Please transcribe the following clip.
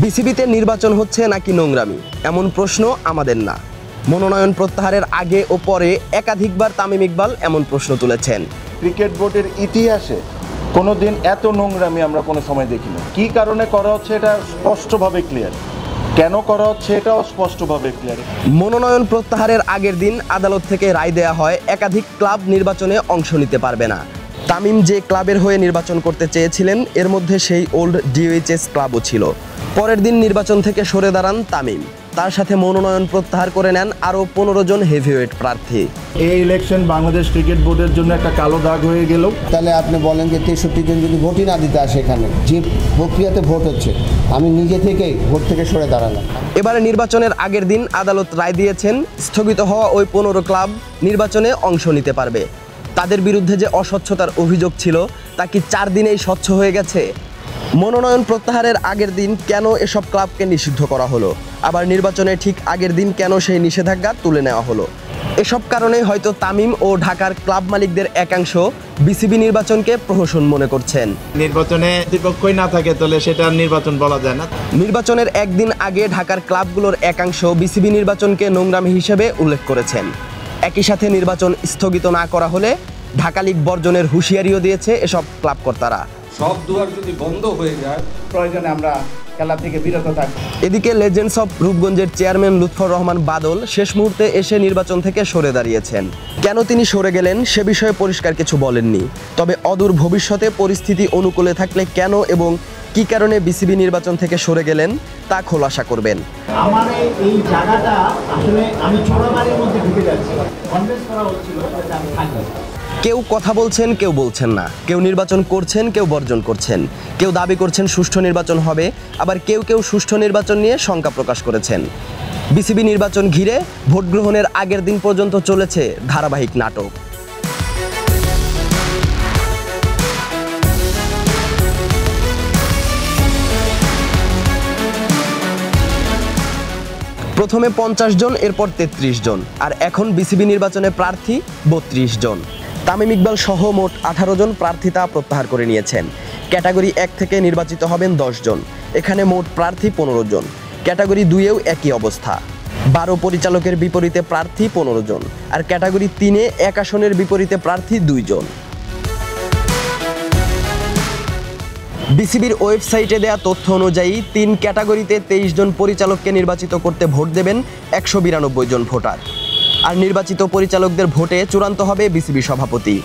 বিসিবিতে নির্বাচন হচ্ছে নাকি নোংরামি, এমন প্রশ্ন আমাদের না। মনোনয়ন প্রত্যাহারের আগে ও পরে একাধিকবার তামিম ইকবাল এমন প্রশ্ন তুলেছেন। ক্রিকেট বোর্ডের ইতিহাসে কোনোদিন এত নোংরামি আমরা কোনো সময় দেখিনি। কী কারণে করা হচ্ছে এটা স্পষ্টভাবে ক্লিয়ার, কেন করা হচ্ছে এটাও স্পষ্টভাবে ক্লিয়ার। মনোনয়ন প্রত্যাহারের আগের দিন আদালত থেকে রায় দেয়া হয় একাধিক ক্লাব নির্বাচনে অংশ নিতে পারবে না। তামিম যে ক্লাবের হয়ে নির্বাচন করতে চেয়েছিলেন এর মধ্যে সেই ওল্ড ডিওএইচএস ক্লাবও ছিল। পরের দিন নির্বাচন থেকে সরে দাঁড়ান তামিম, তার সাথে মনোনয়ন প্রত্যাহার করে নেন আরও 15 জন হেভিওয়েট প্রার্থী। এই ইলেকশন বাংলাদেশ ক্রিকেট বোর্ডের জন্য একটা কালো দাগ হয়ে গেল। তাহলে আপনি বলেন যে 63 জন যদি ভোটই না দিতে আসে, এখানে যে প্রক্রিয়াতে ভোট হচ্ছে, আমি নিজে থেকেই ভোট থেকে সরে দাঁড়ালাম। এবারে নির্বাচনের আগের দিন আদালত রায় দিয়েছেন স্থগিত হওয়া ওই 15 ক্লাব নির্বাচনে অংশ নিতে পারবে। তাদের বিরুদ্ধে যে অস্বচ্ছতার অভিযোগ ছিল তা কি 4 দিনেই স্বচ্ছ হয়ে গেছে? মনোনয়ন প্রত্যাহারের আগের দিন কেন এসব ক্লাবকে নিষিদ্ধ করা হলো, আবার নির্বাচনের ঠিক আগের দিন কেন সেই নিষেধাজ্ঞা তুলে নেওয়া হলো? এসব কারণে হয়তো তামিম ও ঢাকার ক্লাব মালিকদের একাংশ বিসিবি নির্বাচনকে প্রহসন মনে করছেন। নির্বাচনে কর্তৃপক্ষই না থাকে তাহলে সেটা নির্বাচন বলা যায় না। নির্বাচনের একদিন আগে ঢাকার ক্লাবগুলোর একাংশ বিসিবি নির্বাচনকে নোংরামি হিসেবে উল্লেখ করেছেন। একই সাথে নির্বাচন স্থগিত না করা হলে ঢাকা লীগ বর্জনের হুঁশিয়ারিও দিয়েছে এসব ক্লাব কর্তারা। সব দুয়ার যদি বন্ধ হয়ে যায়, প্রয়োজনে আমরা খেলা থেকে বিরত থাকব। এদিকে লেজেন্ডস অফ রূপগঞ্জের চেয়ারম্যান লুৎফর রহমান বাদল শেষ মুহূর্তে এসে নির্বাচন থেকে সরে দাঁড়িয়েছেন। কেন তিনি সরে গেলেন সে বিষয়ে পরিষ্কার কিছু বলেননি, তবে অদূর ভবিষ্যতে পরিস্থিতি অনুকূলে থাকলে কেন এবং কী কারণে বিসিবি নির্বাচন থেকে সরে গেলেন তা খোলাসা করবেন। আমার এই জায়গাটা আসলে আমি চোরাবাড়ির মধ্যে ঢুকে যাচ্ছি, কনভিন্স করা হচ্ছিল যে আমি থাকি। কেউ কথা বলছেন, কেউ বলছেন না, কেউ নির্বাচন করছেন, কেউ বর্জন করছেন, কেউ দাবি করছেন সুষ্ঠু নির্বাচন হবে, আবার কেউ কেউ সুষ্ঠু নির্বাচন নিয়ে শঙ্কা প্রকাশ করেছেন। বিসিবি নির্বাচন ঘিরে ভোট গ্রহণের আগের দিন পর্যন্ত চলেছে ধারাবাহিক নাটক। প্রথমে 50 জন, এরপর 33 জন, আর এখন বিসিবি নির্বাচনে প্রার্থী 32 জন। তামিম ইকবাল সহ মোট 18 জন প্রার্থিতা প্রত্যাহার করে নিয়েছেন। ক্যাটাগরি 1 থেকে নির্বাচিত হবেন 10 জন। এখানে মোট প্রার্থী 15 জন। ক্যাটাগরি 2-এও একই অবস্থা, 12 পরিচালকের বিপরীতে প্রার্থী 15 জন, আর ক্যাটাগরি 3-এ 1 আসনের বিপরীতে প্রার্থী 2 জন। বিসিবির ওয়েবসাইটে দেয়া তথ্য অনুযায়ী 3 ক্যাটাগরিতে 23 জন পরিচালককে নির্বাচিত করতে ভোট দেবেন 192 জন ভোটার। আর নির্বাচিত পরিচালকদের ভোটে চূড়ান্ত হবে বিসিবি সভাপতি।